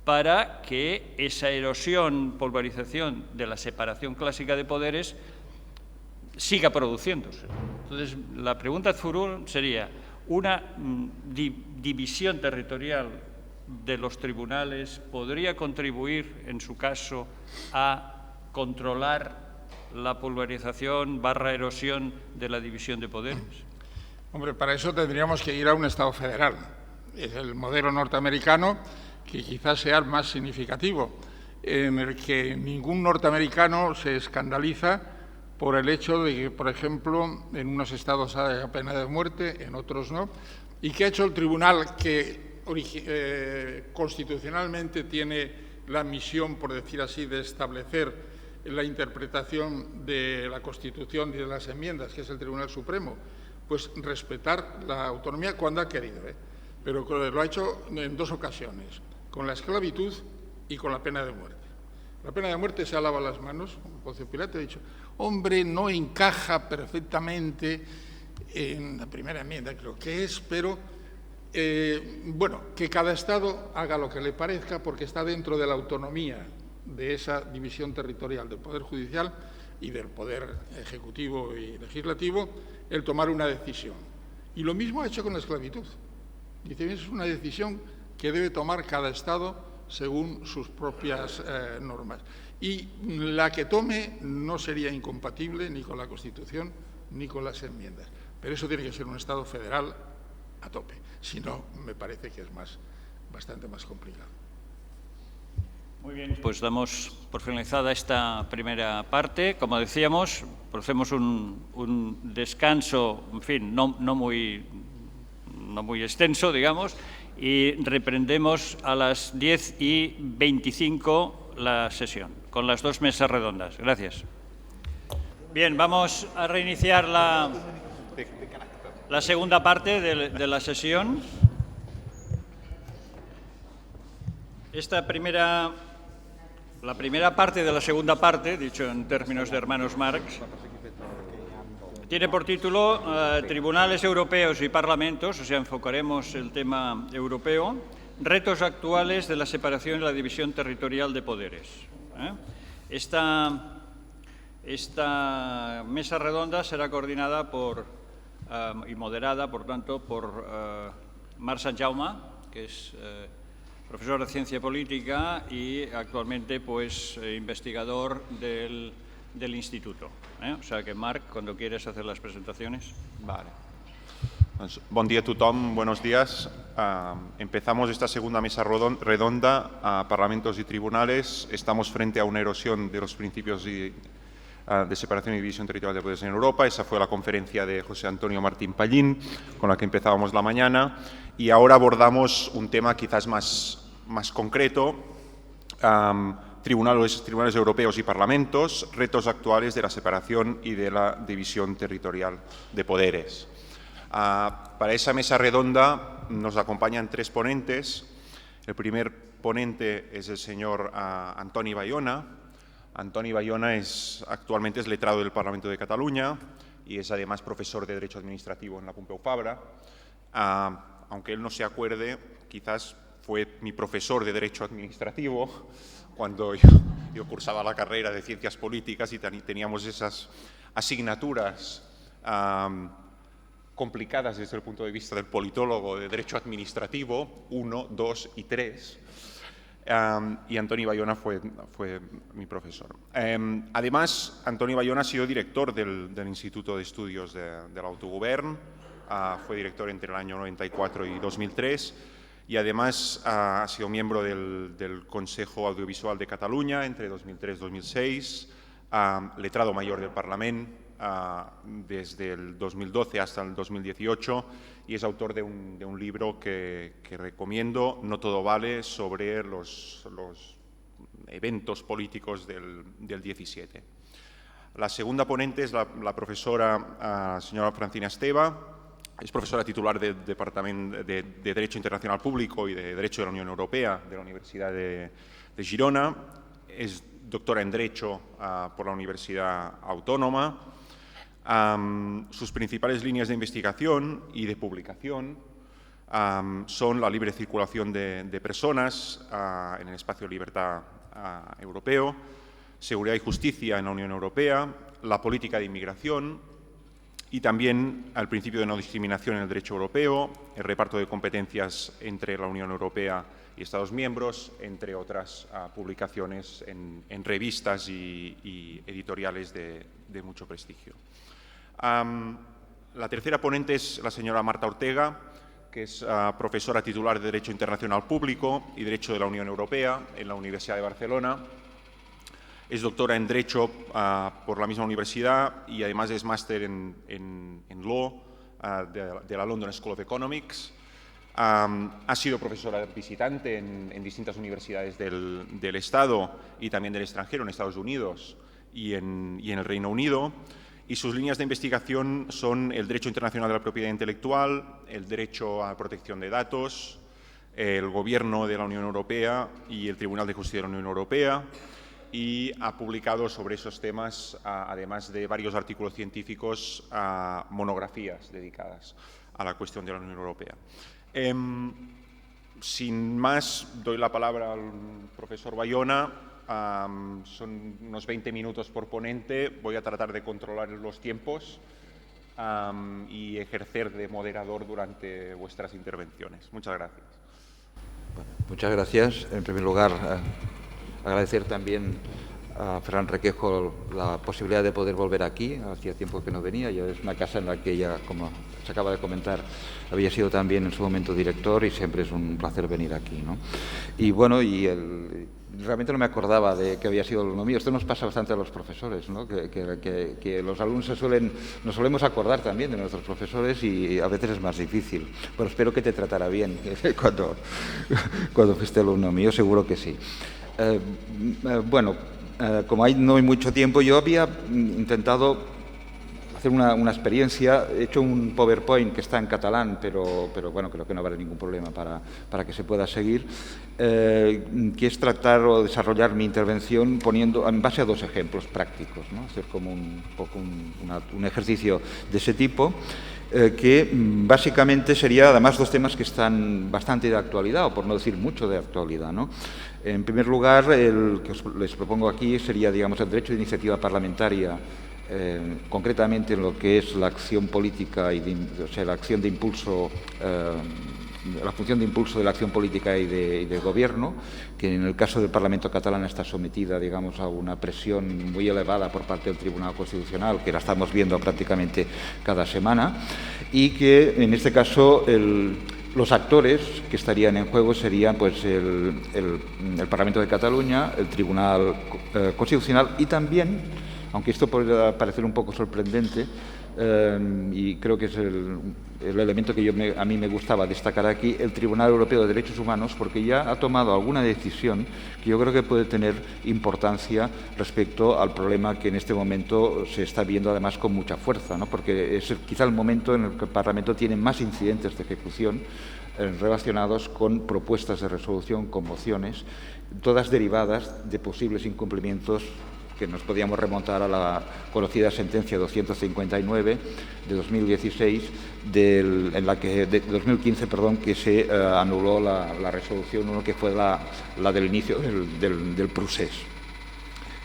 para que esa erosión, pulverización de la separación clásica de poderes siga produciéndose. Entonces, la pregunta ad futurum sería: ¿una división territorial de los tribunales podría contribuir, en su caso, a controlar la pulverización / erosión de la división de poderes? Hombre, para eso tendríamos que ir a un Estado federal. Es el modelo norteamericano, que quizás sea el más significativo, en el que ningún norteamericano se escandaliza por el hecho de que, por ejemplo, en unos estados hay pena de muerte, en otros no, y que ha hecho el tribunal que constitucionalmente tiene la misión, por decir así, de establecer la interpretación de la Constitución y de las enmiendas, que es el Tribunal Supremo, pues respetar la autonomía cuando ha querido, pero lo ha hecho en 2 ocasiones, con la esclavitud y con la pena de muerte. La pena de muerte se ha lavado las manos, Poncio Pilato ha dicho, hombre, no encaja perfectamente en la primera enmienda, creo que es, pero bueno, que cada Estado haga lo que le parezca porque está dentro de la autonomía de esa división territorial del Poder Judicial y del Poder Ejecutivo y Legislativo el tomar una decisión. Y lo mismo ha hecho con la esclavitud. Dice, es una decisión que debe tomar cada Estado según sus propias normas. Y la que tome no sería incompatible ni con la Constitución ni con las enmiendas. Pero eso tiene que ser un Estado federal a tope. Si no, me parece que es bastante más complicado. Muy bien, pues damos por finalizada esta primera parte. Como decíamos, procedemos un descanso, en fin, no muy extenso, digamos, y reprendemos a las 10:25 la sesión, con las 2 mesas redondas. Gracias. Bien, vamos a reiniciar la segunda parte de la sesión. La primera parte de la segunda parte, dicho en términos de hermanos Marx, tiene por título Tribunales Europeos y Parlamentos, o sea, enfocaremos el tema europeo, retos actuales de la separación y la división territorial de poderes. Esta mesa redonda será coordinada y moderada, por tanto, por Marc Santjaume, que es profesor de Ciencia Política y actualmente pues, investigador del Instituto. O sea que, Marc, cuando quieres hacer las presentaciones. Vale. Doncs, bon dia a tothom, buenos días. Empezamos esta segunda mesa redonda a Parlamentos y Tribunales. Estamos frente a una erosión de los principios de separación y división territorial de poderes en Europa. Esa fue la conferencia de José Antonio Martín Pallín, con la que empezábamos la mañana. Y ahora abordamos un tema quizás más concreto, tribunales europeos y parlamentos, retos actuales de la separación y de la división territorial de poderes. Para esa mesa redonda nos acompañan 3 ponentes. El primer ponente es el señor Antoni Bayona. Antoni Bayona actualmente es letrado del Parlamento de Cataluña y es además profesor de Derecho Administrativo en la Pompeu Fabra. Aunque él no se acuerde, quizás fue mi profesor de Derecho Administrativo cuando yo cursaba la carrera de Ciencias Políticas y teníamos esas asignaturas complicadas desde el punto de vista del politólogo de Derecho Administrativo, 1, 2 y 3. Y Antoni Bayona fue mi profesor. Además, Antoni Bayona ha sido director del Instituto de Estudios del Autogovern, fue director entre el año 94 y 2003 y además ha sido miembro del Consejo Audiovisual de Cataluña entre 2003 y 2006, letrado mayor del Parlamento desde el 2012 hasta el 2018 y es autor de un libro que recomiendo, No todo vale, sobre los eventos políticos del 17. La segunda ponente es la profesora señora Francina Esteve. Es profesora titular del Departamento de Derecho Internacional Público y de Derecho de la Unión Europea de la Universidad de Girona. Es doctora en Derecho por la Universidad Autónoma. Sus principales líneas de investigación y de publicación son la libre circulación de personas en el espacio de libertad europeo, seguridad y justicia en la Unión Europea, la política de inmigración y también el principio de no discriminación en el derecho europeo, el reparto de competencias entre la Unión Europea y Estados miembros, entre otras publicaciones en revistas y editoriales de mucho prestigio. La tercera ponente es la señora Marta Ortega, que es profesora titular de Derecho Internacional Público y Derecho de la Unión Europea en la Universidad de Barcelona. Es doctora en Derecho por la misma universidad y además es máster en Law de la London School of Economics. Ha sido profesora visitante en distintas universidades del Estado y también del extranjero, en Estados Unidos y en el Reino Unido. Y sus líneas de investigación son el derecho internacional de la propiedad intelectual, el derecho a protección de datos, el gobierno de la Unión Europea y el Tribunal de Justicia de la Unión Europea, y ha publicado sobre esos temas, además de varios artículos científicos, monografías dedicadas a la cuestión de la Unión Europea. Sin más, doy la palabra al profesor Bayona. Son unos 20 minutos por ponente. Voy a tratar de controlar los tiempos y ejercer de moderador durante vuestras intervenciones. Muchas gracias. Bueno, muchas gracias. En primer lugar, agradecer también a Ferran Requejo la posibilidad de poder volver aquí. Hacía tiempo que no venía, ya es una casa en la que ella, como se acaba de comentar, había sido también en su momento director y siempre es un placer venir aquí, ¿no? Y bueno, realmente no me acordaba de que había sido alumno mío. Esto nos pasa bastante a los profesores, ¿no? Que los alumnos nos solemos acordar también de nuestros profesores y a veces es más difícil. Pero espero que te tratará bien cuando fuiste alumno mío, seguro que sí. Como no hay mucho tiempo, yo había intentado hacer una experiencia, he hecho un PowerPoint que está en catalán, pero bueno, creo que no va a haber ningún problema para que se pueda seguir, que es tratar o desarrollar mi intervención poniendo en base a dos ejemplos prácticos, ¿no? Hacer como un ejercicio de ese tipo, que básicamente sería además dos temas que están bastante de actualidad, o por no decir mucho de actualidad, ¿no? En primer lugar, el que les propongo aquí sería, digamos, el derecho de iniciativa parlamentaria, concretamente en lo que es la acción política la acción de impulso, la función de impulso de la acción política y de gobierno, que en el caso del Parlamento catalán está sometida, digamos, a una presión muy elevada por parte del Tribunal Constitucional, que la estamos viendo prácticamente cada semana, y que en este caso los actores que estarían en juego serían pues el Parlamento de Cataluña, el Tribunal Constitucional y también, aunque esto puede parecer un poco sorprendente, y creo que es el elemento que a mí me gustaba destacar aquí, el Tribunal Europeo de Derechos Humanos, porque ya ha tomado alguna decisión que yo creo que puede tener importancia respecto al problema que en este momento se está viendo además con mucha fuerza, ¿no? Porque es quizá el momento en el que el Parlamento tiene más incidentes de ejecución relacionados con propuestas de resolución, con mociones, todas derivadas de posibles incumplimientos que nos podíamos remontar a la conocida sentencia 259 de 2016, de 2015, perdón, que se anuló la resolución 1, que fue la del inicio del procés.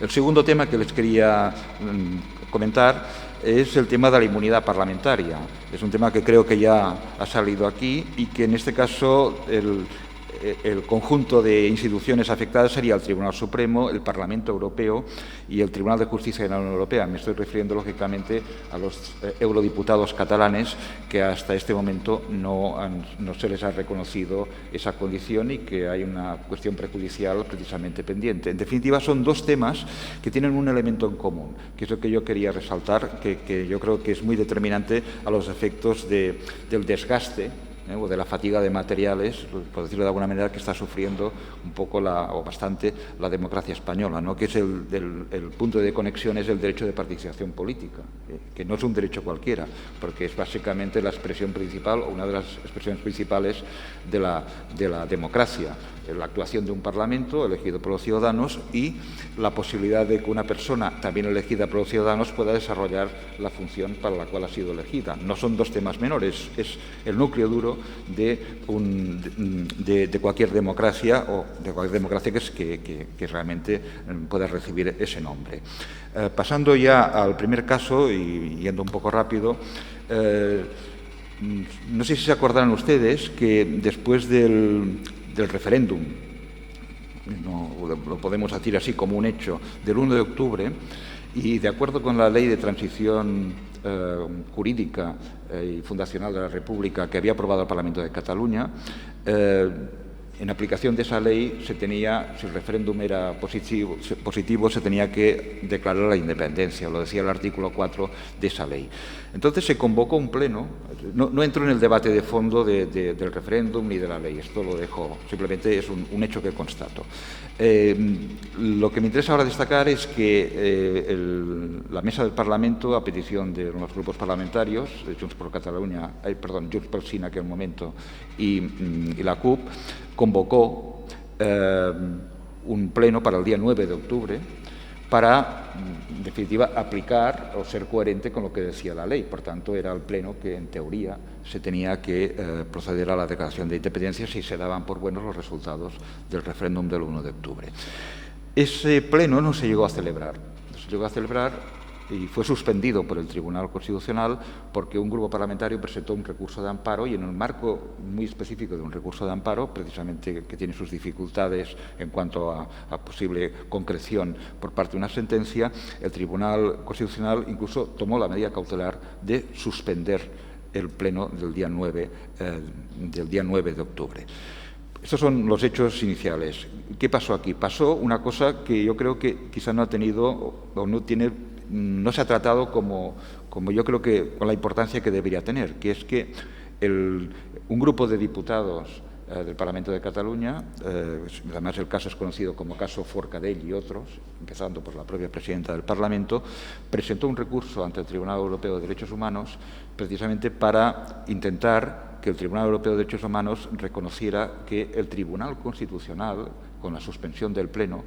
El segundo tema que les quería comentar es el tema de la inmunidad parlamentaria. Es un tema que creo que ya ha salido aquí y que en este caso el conjunto de instituciones afectadas sería el Tribunal Supremo, el Parlamento Europeo y el Tribunal de Justicia de la Unión Europea. Me estoy refiriendo, lógicamente, a los eurodiputados catalanes que hasta este momento no se les ha reconocido esa condición y que hay una cuestión prejudicial precisamente pendiente. En definitiva, son dos temas que tienen un elemento en común, que es lo que yo quería resaltar, que yo creo que es muy determinante a los efectos del desgaste o de la fatiga de materiales, por decirlo de alguna manera, que está sufriendo un poco o bastante la democracia española, ¿no? Que es el punto de conexión es el derecho de participación política, que no es un derecho cualquiera, porque es básicamente la expresión principal o una de las expresiones principales de la democracia, la actuación de un Parlamento elegido por los ciudadanos y la posibilidad de que una persona también elegida por los ciudadanos pueda desarrollar la función para la cual ha sido elegida. No son dos temas menores, es el núcleo duro de cualquier democracia o de cualquier democracia que realmente pueda recibir ese nombre. Pasando ya al primer caso y yendo un poco rápido, no sé si se acordarán ustedes que después del referéndum, lo podemos decir así como un hecho, del 1 de octubre, y de acuerdo con la Ley de Transición Jurídica y Fundacional de la República que había aprobado el Parlamento de Cataluña, en aplicación de esa ley, si el referéndum era positivo, se tenía que declarar la independencia, lo decía el artículo 4 de esa ley. Entonces se convocó un pleno, no entro en el debate de fondo del referéndum ni de la ley, esto lo dejo, simplemente es un hecho que constato. Lo que me interesa ahora destacar es que la mesa del Parlamento, a petición de los grupos parlamentarios, Junts per Catalunya, Junts pel Sí en aquel momento y la CUP, convocó un pleno para el día 9 de octubre para, en definitiva, aplicar o ser coherente con lo que decía la ley. Por tanto, era el pleno que, en teoría, se tenía que proceder a la declaración de independencia si se daban por buenos los resultados del referéndum del 1 de octubre. Ese pleno no se llegó a celebrar. Y fue suspendido por el Tribunal Constitucional porque un grupo parlamentario presentó un recurso de amparo y en el marco muy específico de un recurso de amparo, precisamente que tiene sus dificultades en cuanto a posible concreción por parte de una sentencia, el Tribunal Constitucional incluso tomó la medida cautelar de suspender el pleno del día 9 de octubre. Estos son los hechos iniciales. ¿Qué pasó aquí? Pasó una cosa que yo creo que quizá no ha tenido o no se ha tratado como yo creo que con la importancia que debería tener, que es que un grupo de diputados del Parlamento de Cataluña, además el caso es conocido como caso Forcadell y otros, empezando por la propia presidenta del Parlamento, presentó un recurso ante el Tribunal Europeo de Derechos Humanos precisamente para intentar que el Tribunal Europeo de Derechos Humanos reconociera que el Tribunal Constitucional, con la suspensión del Pleno,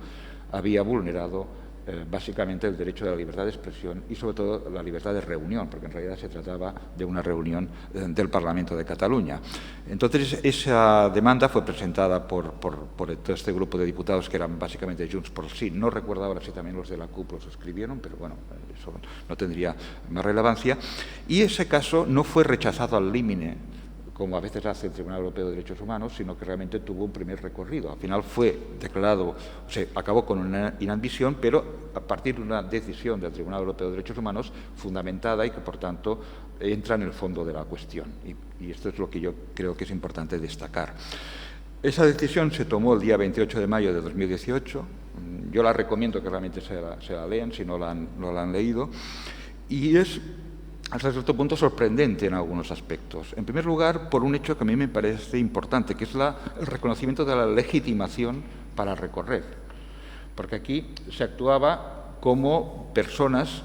había vulnerado básicamente el derecho de la libertad de expresión y sobre todo la libertad de reunión, porque en realidad se trataba de una reunión del Parlamento de Cataluña. Entonces, esa demanda fue presentada por todo este grupo de diputados que eran básicamente Junts pel Sí. No recuerdo ahora si también los de la CUP los escribieron, pero bueno, eso no tendría más relevancia. Y ese caso no fue rechazado al límite, como a veces hace el Tribunal Europeo de Derechos Humanos, sino que realmente tuvo un primer recorrido. Al final fue declarado, se acabó con una inadmisión, pero a partir de una decisión del Tribunal Europeo de Derechos Humanos fundamentada y que, por tanto, entra en el fondo de la cuestión. Y esto es lo que yo creo que es importante destacar. Esa decisión se tomó el día 28 de mayo de 2018. Yo la recomiendo que realmente se la lean, si no la han leído. Y es hasta cierto punto sorprendente en algunos aspectos. En primer lugar, por un hecho que a mí me parece importante, que es el reconocimiento de la legitimación para recorrer. Porque aquí se actuaba como personas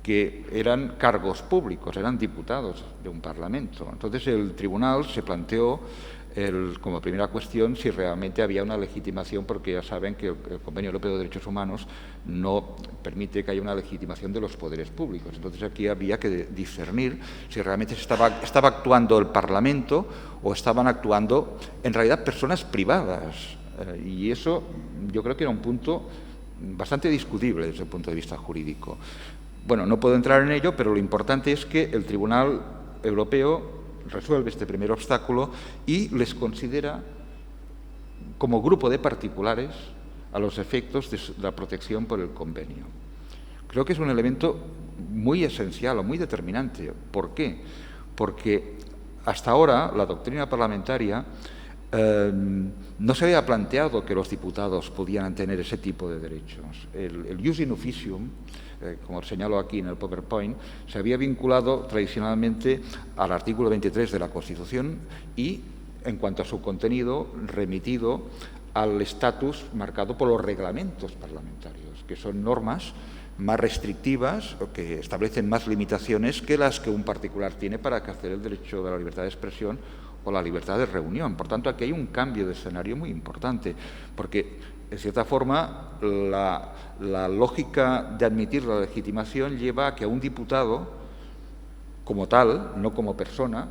que eran cargos públicos, eran diputados de un parlamento. Entonces el tribunal se planteó como primera cuestión si realmente había una legitimación, porque ya saben que el Convenio Europeo de Derechos Humanos no permite que haya una legitimación de los poderes públicos. Entonces aquí había que discernir si realmente estaba actuando el Parlamento o estaban actuando en realidad personas privadas. Y eso yo creo que era un punto bastante discutible desde el punto de vista jurídico. Bueno, no puedo entrar en ello, pero lo importante es que el Tribunal Europeo resuelve este primer obstáculo y les considera como grupo de particulares a los efectos de la protección por el convenio. Creo que es un elemento muy esencial o muy determinante. ¿Por qué? Porque hasta ahora la doctrina parlamentaria no se había planteado que los diputados podían tener ese tipo de derechos. El jus in officium, como señalo aquí en el PowerPoint, se había vinculado tradicionalmente al artículo 23 de la Constitución y, en cuanto a su contenido, remitido al estatus marcado por los reglamentos parlamentarios, que son normas más restrictivas o que establecen más limitaciones que las que un particular tiene para ejercer el derecho de la libertad de expresión o la libertad de reunión. Por tanto, aquí hay un cambio de escenario muy importante, porque en cierta forma, la lógica de admitir la legitimación lleva a que un diputado, como tal, no como persona,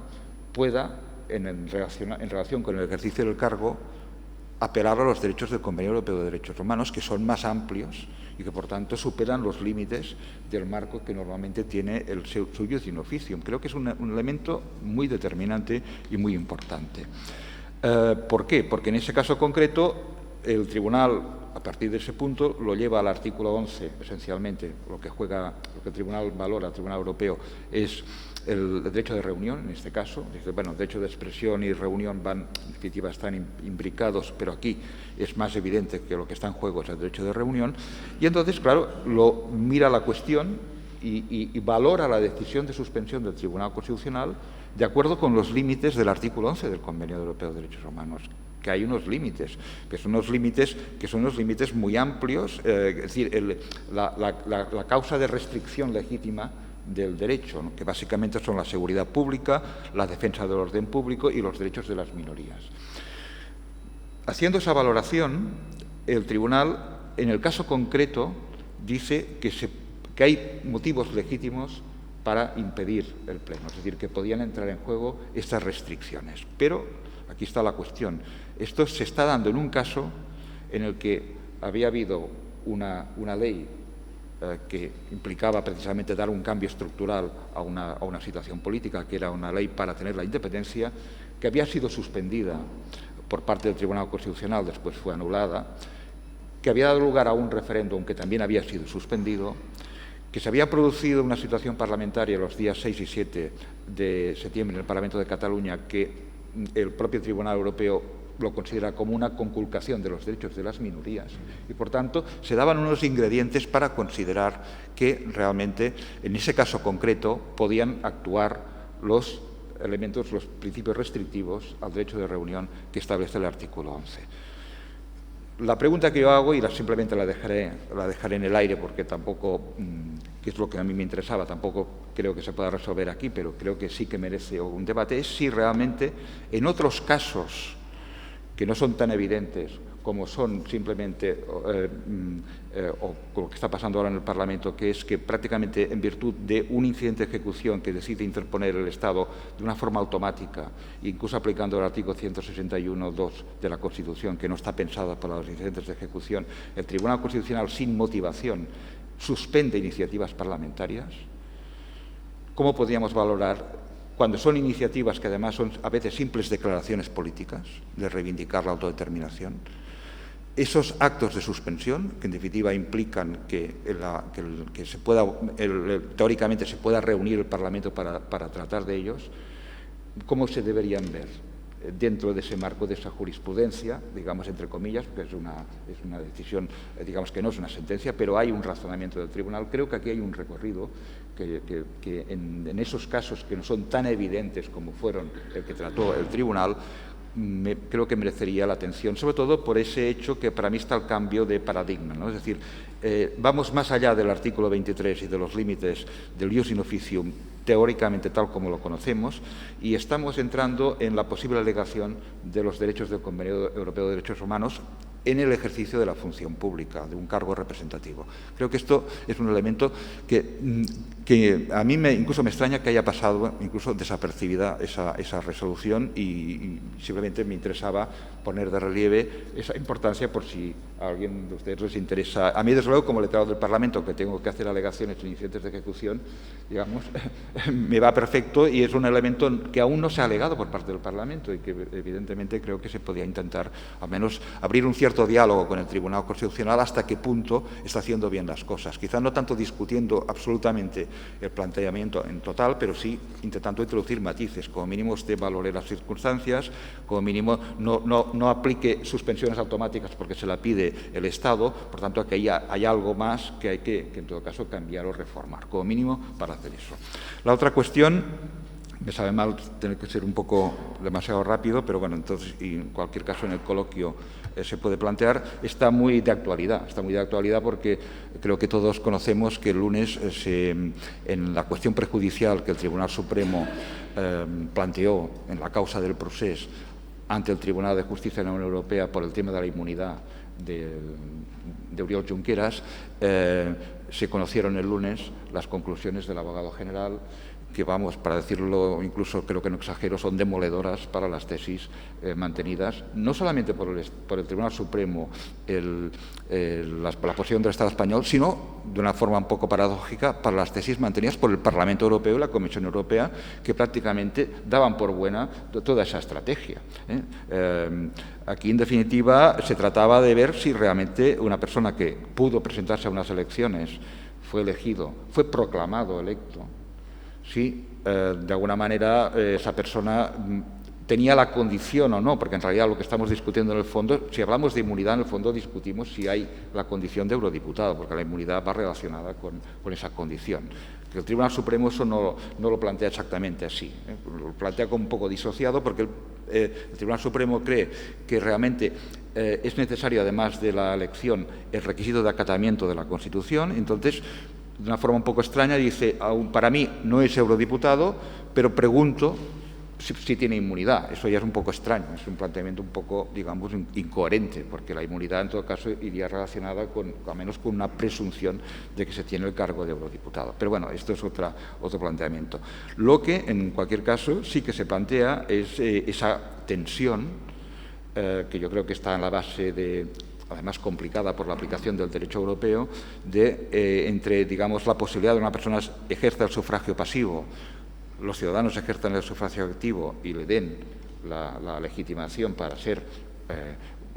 pueda, en relación con el ejercicio del cargo, apelar a los derechos del Convenio Europeo de Derechos Humanos, que son más amplios y que, por tanto, superan los límites del marco que normalmente tiene el jus in officium. Creo que es un elemento muy determinante y muy importante. ¿Por qué? Porque en ese caso concreto, el tribunal, a partir de ese punto, lo lleva al artículo 11, esencialmente. Lo que el tribunal valora, el Tribunal Europeo, es el derecho de reunión, en este caso. Dice, bueno, derecho de expresión y reunión en definitiva, están imbricados, pero aquí es más evidente que lo que está en juego es el derecho de reunión. Y entonces, claro, mira la cuestión y valora la decisión de suspensión del Tribunal Constitucional de acuerdo con los límites del artículo 11 del Convenio Europeo de Derechos Humanos, que hay unos límites, que son unos límites muy amplios, es decir, la causa de restricción legítima del derecho, ¿no?, que básicamente son la seguridad pública, la defensa del orden público y los derechos de las minorías. Haciendo esa valoración, el Tribunal, en el caso concreto, dice que hay motivos legítimos para impedir el pleno, es decir, que podían entrar en juego estas restricciones. Pero aquí está la cuestión. Esto se está dando en un caso en el que había habido una ley que implicaba precisamente dar un cambio estructural a una situación política, que era una ley para tener la independencia, que había sido suspendida por parte del Tribunal Constitucional, después fue anulada, que había dado lugar a un referéndum que también había sido suspendido, que se había producido una situación parlamentaria los días 6 y 7 de septiembre en el Parlamento de Cataluña que el propio Tribunal Europeo lo considera como una conculcación de los derechos de las minorías y, por tanto, se daban unos ingredientes para considerar que realmente, en ese caso concreto, podían actuar los elementos, los principios restrictivos al derecho de reunión que establece el artículo 11. La pregunta que yo hago, y simplemente la dejaré en el aire porque tampoco, que es lo que a mí me interesaba, tampoco creo que se pueda resolver aquí, pero creo que sí que merece un debate, es si realmente en otros casos que no son tan evidentes como son simplemente o lo que está pasando ahora en el Parlamento, que es que prácticamente en virtud de un incidente de ejecución que decide interponer el Estado de una forma automática, incluso aplicando el artículo 161.2 de la Constitución, que no está pensado para los incidentes de ejecución, el Tribunal Constitucional, sin motivación, suspende iniciativas parlamentarias. ¿Cómo podríamos valorar cuando son iniciativas que además son a veces simples declaraciones políticas de reivindicar la autodeterminación? Esos actos de suspensión, que en definitiva implican que teóricamente se pueda reunir el Parlamento para tratar de ellos, ¿cómo se deberían ver dentro de ese marco de esa jurisprudencia, digamos entre comillas, porque es una decisión, digamos que no es una sentencia, pero hay un razonamiento del tribunal? Creo que aquí hay un recorrido que en esos casos que no son tan evidentes como fueron el que trató el tribunal, creo que merecería la atención, sobre todo por ese hecho que para mí está el cambio de paradigma, ¿no? Es decir, vamos más allá del artículo 23 y de los límites del ius in officium, teóricamente tal como lo conocemos, y estamos entrando en la posible alegación de los derechos del Convenio Europeo de Derechos Humanos en el ejercicio de la función pública, de un cargo representativo. Creo que esto es un elemento que a mí incluso me extraña que haya pasado incluso desapercibida esa resolución y simplemente me interesaba poner de relieve esa importancia por si a alguien de ustedes les interesa. A mí, desde luego, como letrado del Parlamento, que tengo que hacer alegaciones en incidentes de ejecución, digamos, me va perfecto y es un elemento que aún no se ha alegado por parte del Parlamento y que evidentemente creo que se podía intentar al menos abrir un cierto diálogo con el Tribunal Constitucional hasta qué punto está haciendo bien las cosas. Quizás no tanto discutiendo absolutamente el planteamiento en total, pero sí intentando introducir matices. Como mínimo usted valore las circunstancias, como mínimo no aplique suspensiones automáticas porque se la pide el Estado, por tanto aquí hay algo más que hay que en todo caso cambiar o reformar, como mínimo para hacer eso. La otra cuestión, me sabe mal tener que ser un poco demasiado rápido, pero bueno, entonces, y en cualquier caso en el coloquio se puede plantear, está muy de actualidad porque creo que todos conocemos que el lunes en la cuestión prejudicial que el Tribunal Supremo planteó en la causa del procés ante el Tribunal de Justicia de la Unión Europea por el tema de la inmunidad de Oriol Junqueras, se conocieron el lunes las conclusiones del abogado general que, vamos, para decirlo incluso creo que no exagero, son demoledoras para las tesis mantenidas, no solamente por el Tribunal Supremo, la posición del Estado español, sino, de una forma un poco paradójica, para las tesis mantenidas por el Parlamento Europeo y la Comisión Europea, que prácticamente daban por buena toda esa estrategia. Aquí, en definitiva, se trataba de ver si realmente una persona que pudo presentarse a unas elecciones, fue proclamado electo, si de alguna manera esa persona tenía la condición o no, porque en realidad lo que estamos discutiendo en el fondo, si hablamos de inmunidad, en el fondo discutimos si hay la condición de eurodiputado, porque la inmunidad va relacionada con esa condición. El Tribunal Supremo eso no lo plantea exactamente así, lo plantea como un poco disociado, porque el Tribunal Supremo cree que realmente es necesario, además de la elección, el requisito de acatamiento de la Constitución. Entonces, de una forma un poco extraña, dice, para mí no es eurodiputado, pero pregunto si tiene inmunidad. Eso ya es un poco extraño, es un planteamiento un poco, digamos, incoherente, porque la inmunidad en todo caso iría relacionada al menos con una presunción de que se tiene el cargo de eurodiputado. Pero bueno, esto es otro planteamiento. Lo que, en cualquier caso, sí que se plantea es esa tensión que yo creo que está en la base de, además complicada por la aplicación del derecho europeo, entre, digamos, la posibilidad de que una persona ejerza el sufragio pasivo, los ciudadanos ejerzan el sufragio activo y le den la legitimación para ser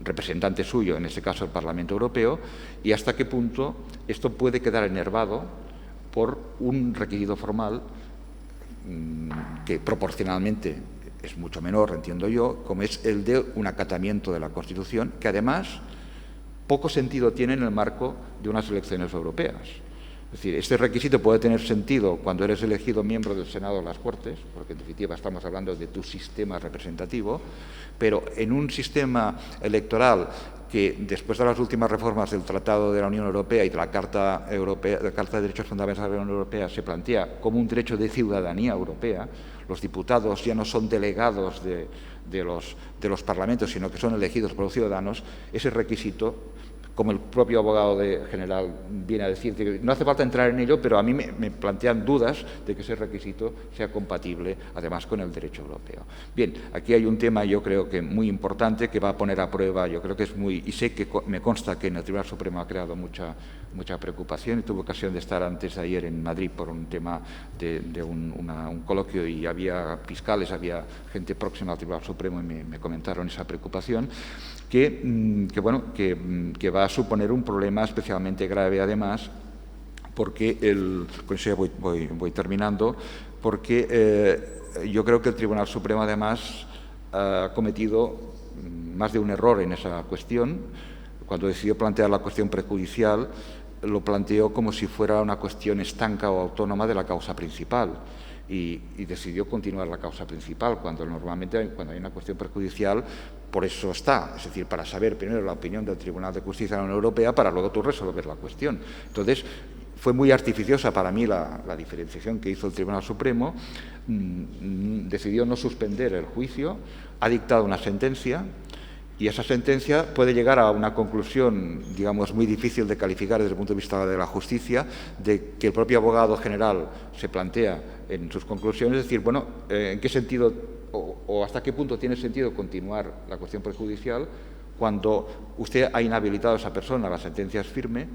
representante suyo, en este caso el Parlamento Europeo, y hasta qué punto esto puede quedar enervado por un requisito formal que proporcionalmente es mucho menor, entiendo yo, como es el de un acatamiento de la Constitución, que además poco sentido tiene en el marco de unas elecciones europeas. Es decir, este requisito puede tener sentido cuando eres elegido miembro del Senado o las Cortes, porque en definitiva estamos hablando de tu sistema representativo, pero en un sistema electoral que después de las últimas reformas del Tratado de la Unión Europea y de la Carta de Derechos Fundamentales de la Unión Europea se plantea como un derecho de ciudadanía europea, los diputados ya no son delegados de los parlamentos, sino que son elegidos por los ciudadanos, ese requisito, como el propio abogado general viene a decir, que no hace falta entrar en ello, pero a mí me plantean dudas de que ese requisito sea compatible, además, con el derecho europeo. Bien, aquí hay un tema, yo creo que muy importante, que va a poner a prueba, yo creo que es muy, y sé que me consta que en el Tribunal Supremo ha creado mucha preocupación, y tuve ocasión de estar antes de ayer en Madrid por un tema de un coloquio, y había fiscales, había gente próxima al Tribunal Supremo y me comentaron esa preocupación, que va a suponer un problema especialmente grave, además, porque con eso ya voy terminando, porque yo creo que el Tribunal Supremo, además, ha cometido más de un error en esa cuestión. Cuando decidió plantear la cuestión prejudicial, lo planteó como si fuera una cuestión estanca o autónoma de la causa principal. Y decidió continuar la causa principal, cuando normalmente cuando hay una cuestión prejudicial, por eso está, es decir, para saber primero la opinión del Tribunal de Justicia de la Unión Europea para luego tú resolver la cuestión. Entonces, fue muy artificiosa para mí la diferenciación que hizo el Tribunal Supremo, decidió no suspender el juicio, ha dictado una sentencia, y esa sentencia puede llegar a una conclusión, digamos, muy difícil de calificar desde el punto de vista de la justicia, de que el propio abogado general se plantea en sus conclusiones, es decir, bueno, ¿en qué sentido o hasta qué punto tiene sentido continuar la cuestión prejudicial cuando usted ha inhabilitado a esa persona, la sentencia es firme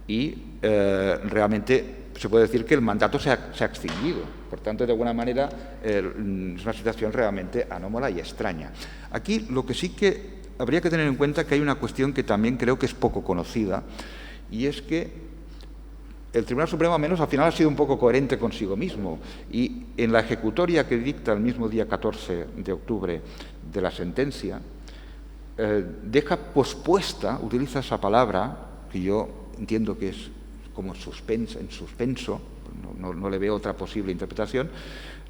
y realmente se puede decir que el mandato se ha extinguido? Por tanto, de alguna manera, es una situación realmente anómala y extraña. Aquí lo que sí que habría que tener en cuenta que hay una cuestión que también creo que es poco conocida, y es que el Tribunal Supremo, al menos al final, ha sido un poco coherente consigo mismo, y en la ejecutoria que dicta el mismo día 14 de octubre de la sentencia, deja pospuesta, utiliza esa palabra, que yo entiendo que es como en suspenso, no le veo otra posible interpretación,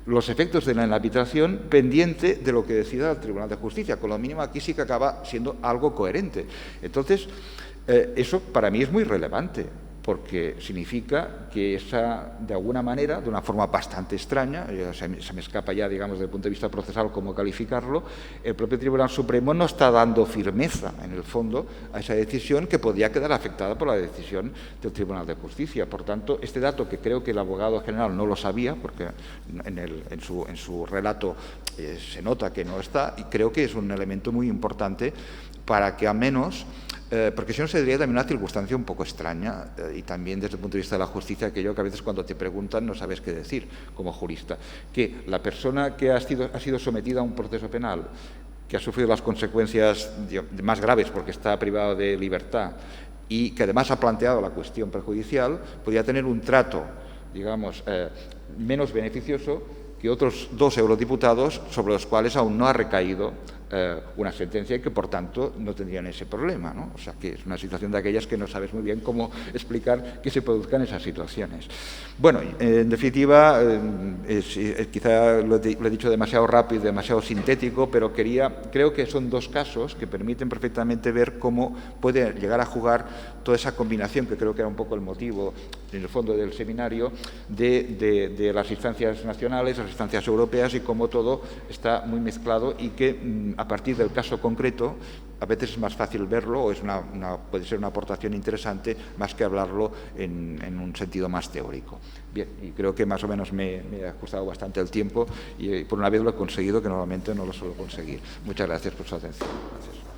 los efectos de la inhabilitación pendiente de lo que decida el Tribunal de Justicia. Con lo mínimo aquí sí que acaba siendo algo coherente. Entonces, eso para mí es muy relevante, porque significa que de alguna manera, de una forma bastante extraña, se me escapa ya, digamos, desde el punto de vista procesal cómo calificarlo, el propio Tribunal Supremo no está dando firmeza, en el fondo, a esa decisión que podría quedar afectada por la decisión del Tribunal de Justicia. Por tanto, este dato, que creo que el abogado general no lo sabía, porque en su relato se nota que no está, y creo que es un elemento muy importante para que al menos, porque si no sería también una circunstancia un poco extraña, y también desde el punto de vista de la justicia, aquello que a veces cuando te preguntan no sabes qué decir como jurista, que la persona que ha sido sometida a un proceso penal, que ha sufrido las consecuencias más graves porque está privado de libertad y que además ha planteado la cuestión prejudicial, podría tener un trato, digamos, menos beneficioso que otros 2 eurodiputados sobre los cuales aún no ha recaído una sentencia y que, por tanto, no tendrían ese problema, ¿no? O sea, que es una situación de aquellas que no sabes muy bien cómo explicar que se produzcan esas situaciones. Bueno, en definitiva, quizá lo he dicho demasiado rápido, demasiado sintético, pero creo que son 2 casos que permiten perfectamente ver cómo puede llegar a jugar toda esa combinación, que creo que era un poco el motivo, en el fondo del seminario, de las instancias nacionales, las instancias europeas, y cómo todo está muy mezclado y que a partir del caso concreto a veces es más fácil verlo o puede ser una aportación interesante más que hablarlo en un sentido más teórico. Bien, y creo que más o menos me he ajustado bastante el tiempo y por una vez lo he conseguido, que normalmente no lo suelo conseguir. Muchas gracias por su atención. Gracias.